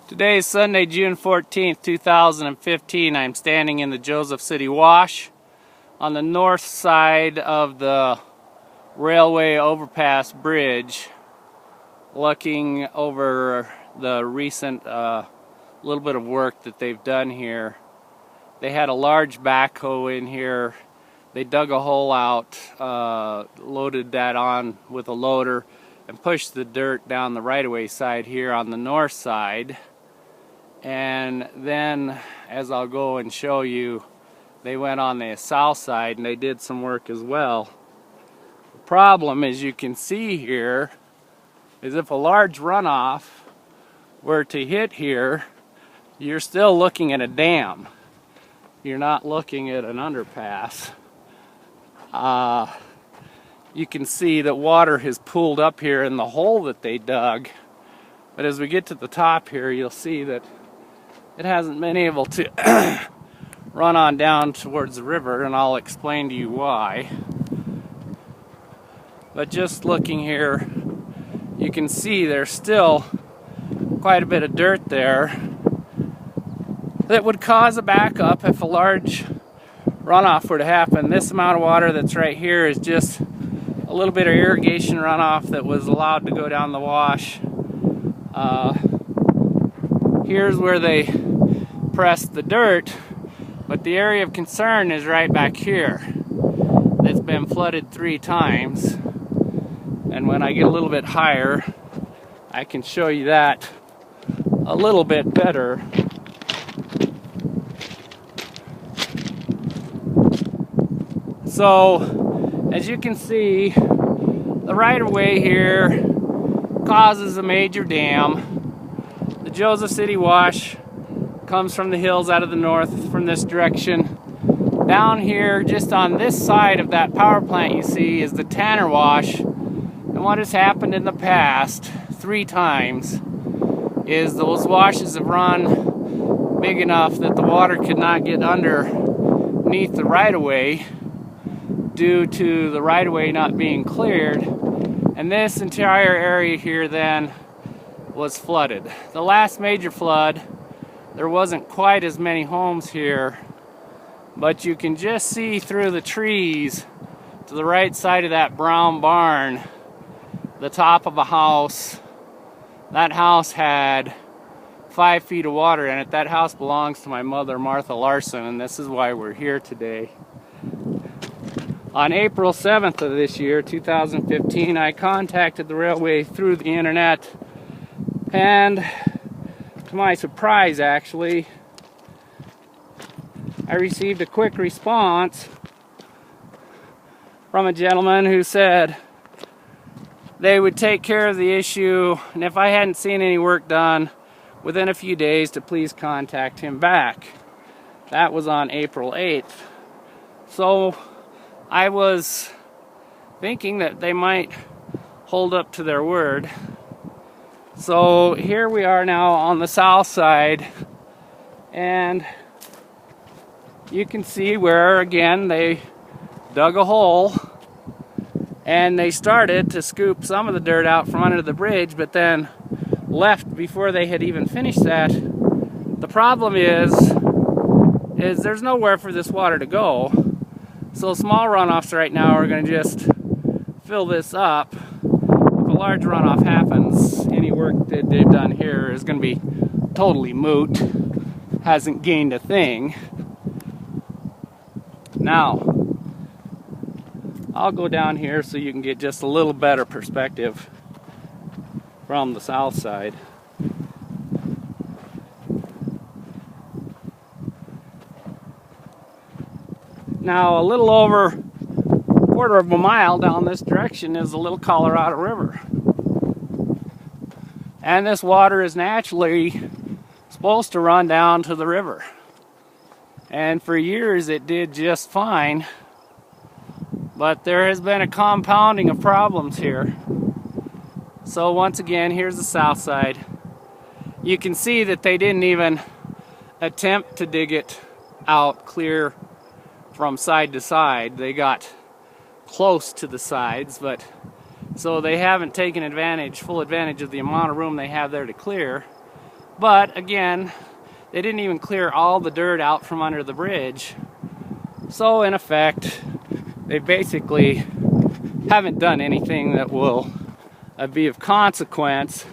Today is Sunday, June 14th, 2015. I'm standing in the Joseph City Wash on the north side of the railway overpass bridge, looking over the recent little bit of work that they've done here. They had a large backhoe in here. They dug a hole out, loaded that on with a loader, and pushed the dirt down the right-of-way side here on the north side. And then, as I'll go and show you, they went on the south side and they did some work as well. The problem, as you can see here, is if a large runoff were to hit here, you're still looking at a dam. You're not looking at an underpass. You can see that water has pooled up here in the hole that they dug. But as we get to the top here, you'll see that it hasn't been able to run on down towards the river, and I'll explain to you why. But just looking here, you can see there's still quite a bit of dirt there that would cause a backup if a large runoff were to happen. This amount of water that's right here is just a little bit of irrigation runoff that was allowed to go down the wash. Here's where they pressed the dirt, but the area of concern is right back here. It's been flooded 3 times, and when I get a little bit higher, I can show you that a little bit better. So, as you can see, the right-of-way here causes a major dam. The Joseph City Wash comes from the hills out of the north from this direction. Down here, just on this side of that power plant you see, is the Tanner Wash. And what has happened in the past 3 times is those washes have run big enough that the water could not get underneath the right-of-way due to the right-of-way not being cleared. And this entire area here then was flooded. The last major flood, there wasn't quite as many homes here, but you can just see through the trees to the right side of that brown barn, the top of a house. That house had 5 feet of water in it. That house belongs to my mother, Martha Larson, and this is why we're here today. On April 7th of this year, 2015, I contacted the railway through the internet, and to my surprise, actually, I received a quick response from a gentleman who said they would take care of the issue, and if I hadn't seen any work done within a few days, to please contact him back. That was on April 8th. So I was thinking that they might hold up to their word. So here we are now on the south side, and you can see where, again, they dug a hole and they started to scoop some of the dirt out from under the bridge, but then left before they had even finished that. The problem is there's nowhere for this water to go. So small runoffs right now are going to just fill this up. If a large runoff happens, any work that they've done here is going to be totally moot. Hasn't gained a thing. Now, I'll go down here so you can get just a little better perspective from the south side. Now, a little over a quarter of a mile down this direction is the Little Colorado River. And this water is naturally supposed to run down to the river. And for years it did just fine. But there has been a compounding of problems here. So once again, here's the south side. You can see that they didn't even attempt to dig it out clear from side to side. They got close to the sides, but so they haven't taken full advantage of the amount of room they have there to clear. But again, they didn't even clear all the dirt out from under the bridge. So in effect, they basically haven't done anything that will be of consequence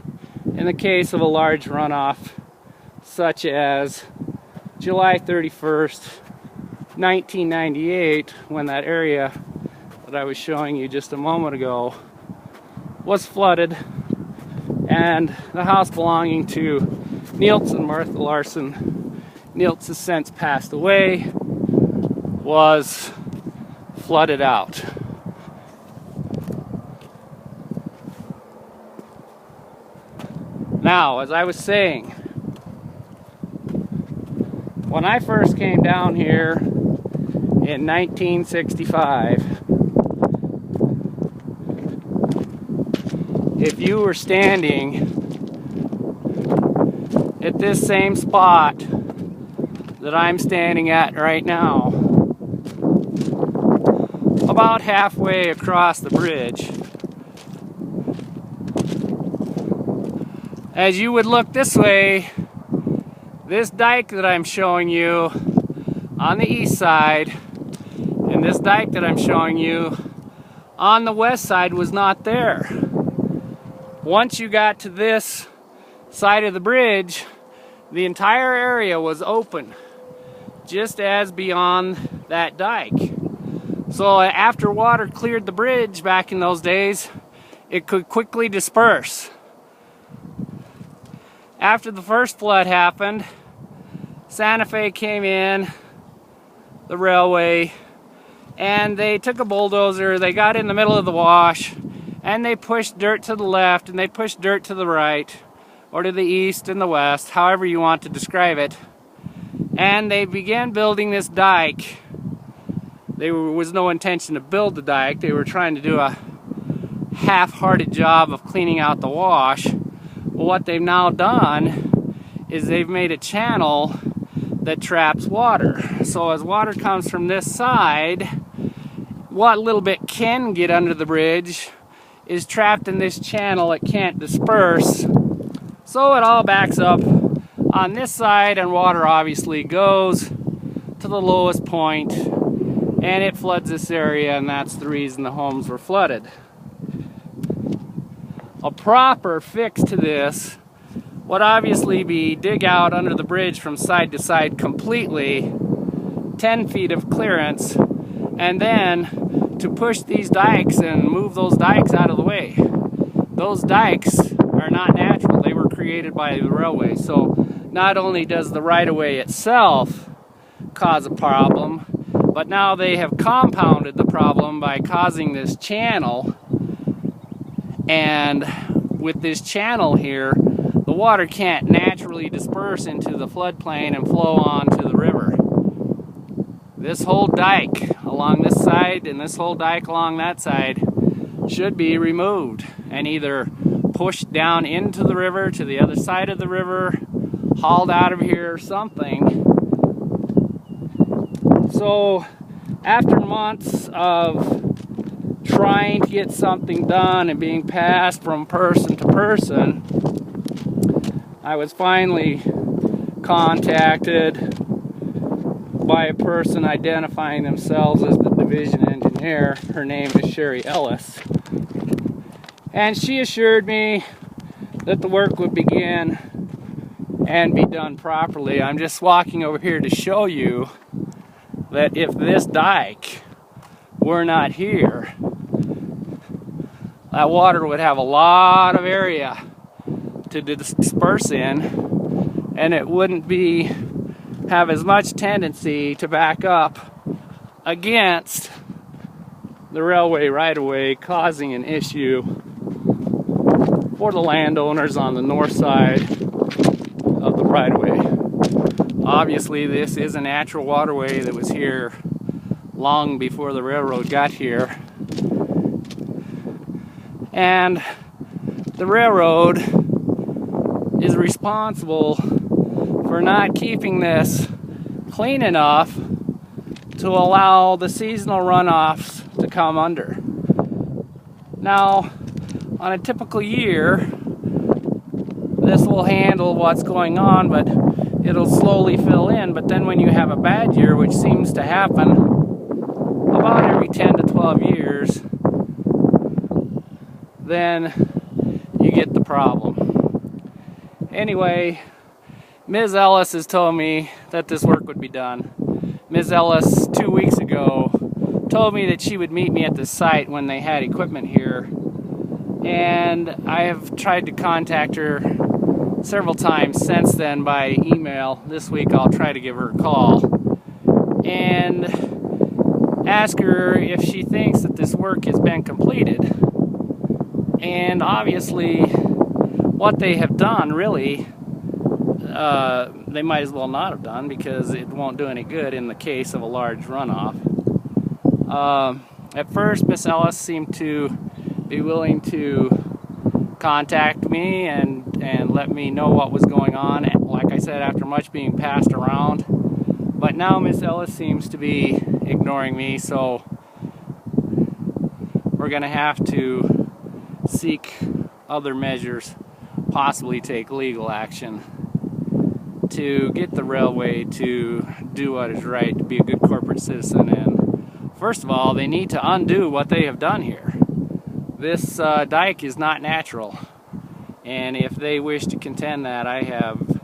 in the case of a large runoff such as July 31st, 1998, when that area that I was showing you just a moment ago was flooded, and the house belonging to Niels and Martha Larson, Niels has since passed away, was flooded out. Now, as I was saying, when I first came down here in 1965, if you were standing at this same spot that I'm standing at right now, about halfway across the bridge, as you would look this way, this dike that I'm showing you on the east side and this dike that I'm showing you on the west side was not there. Once you got to this side of the bridge, the entire area was open, just as beyond that dike. So after water cleared the bridge back in those days, it could quickly disperse. After the first flood happened, Santa Fe came in, the railway, and they took a bulldozer, they got in the middle of the wash, and they pushed dirt to the left, and they pushed dirt to the right, or to the east and the west, however you want to describe it. And they began building this dike. There was no intention to build the dike. They were trying to do a half-hearted job of cleaning out the wash. Well, what they've now done is they've made a channel that traps water. So as water comes from this side, what little bit can get under the bridge is trapped in this channel. It can't disperse. So it all backs up on this side, and water obviously goes to the lowest point, and it floods this area, and that's the reason the homes were flooded. A proper fix to this would obviously be dig out under the bridge from side to side completely, 10 feet of clearance, and then to push these dikes and move those dikes out of the way. Those dikes are not natural. They were created by the railway. So not only does the right-of-way itself cause a problem, but now they have compounded the problem by causing this channel. And with this channel here, the water can't naturally disperse into the floodplain and flow onto the river. This whole dike along this side and this whole dike along that side should be removed and either pushed down into the river to the other side of the river, hauled out of here or something. So after months of trying to get something done and being passed from person to person, I was finally contacted by a person identifying themselves as the division engineer. Her name is Sherry Ellis. And she assured me that the work would begin and be done properly. I'm just walking over here to show you that if this dike were not here, that water would have a lot of area to disperse in, and it wouldn't have as much tendency to back up against the railway right-of-way, causing an issue for the landowners on the north side of the right-of-way. Obviously, this is a natural waterway that was here long before the railroad got here. And the railroad is responsible for not keeping this clean enough to allow the seasonal runoffs to come under. Now, on a typical year, this will handle what's going on, but it'll slowly fill in. But then when you have a bad year, which seems to happen about every 10 to 12 years, then you get the problem. Anyway, Ms. Ellis has told me that this work would be done. Ms. Ellis 2 weeks ago told me that she would meet me at the site when they had equipment here, and I have tried to contact her several times since then by email. This week I'll try to give her a call and ask her if she thinks that this work has been completed. And obviously what they have done, really, they might as well not have done, because it won't do any good in the case of a large runoff. At first, Miss Ellis seemed to be willing to contact me and let me know what was going on, like I said, after much being passed around. But now Miss Ellis seems to be ignoring me, so we're going to have to seek other measures, possibly take legal action to get the railway to do what is right, to be a good corporate citizen. And first of all, they need to undo what they have done here. This dike is not natural, and if they wish to contend that, I have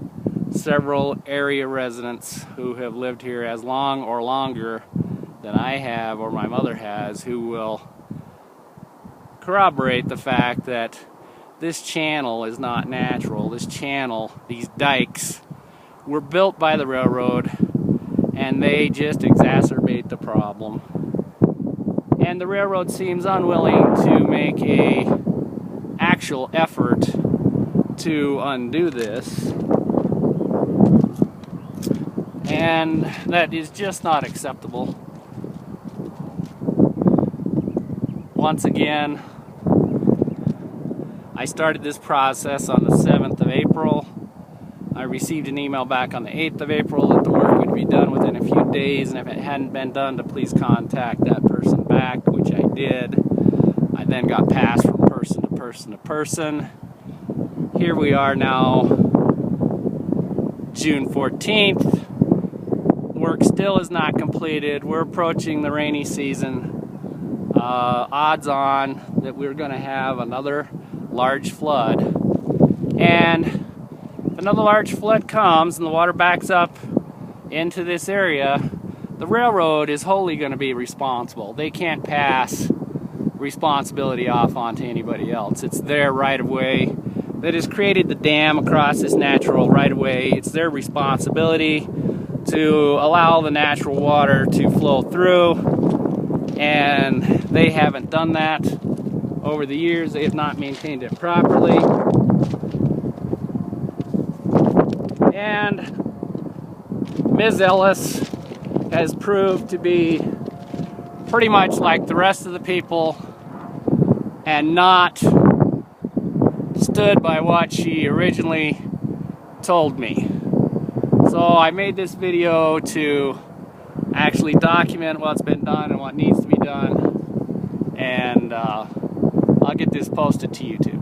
several area residents who have lived here as long or longer than I have or my mother has, who will corroborate the fact that this channel is not natural. This channel, these dikes, were built by the railroad, and they just exacerbate the problem. And the railroad seems unwilling to make an actual effort to undo this. And that is just not acceptable. Once again, I started this process on the 7th of April. I received an email back on the 8th of April that the work would be done within a few days, and if it hadn't been done, to please contact that person back, which I did. I then got passed from person to person to person. Here we are now, June 14th. Work still is not completed. We're approaching the rainy season. Odds on that we're going to have another large flood. And if another large flood comes and the water backs up into this area, the railroad is wholly going to be responsible. They can't pass responsibility off onto anybody else. It's their right-of-way that has created the dam across this natural right-of-way. It's their responsibility to allow the natural water to flow through, and they haven't done that over the years. They have not maintained it properly. And Ms. Ellis has proved to be pretty much like the rest of the people and not stood by what she originally told me. So I made this video to actually document what's been done and what needs to be done, and I'll get this posted to YouTube.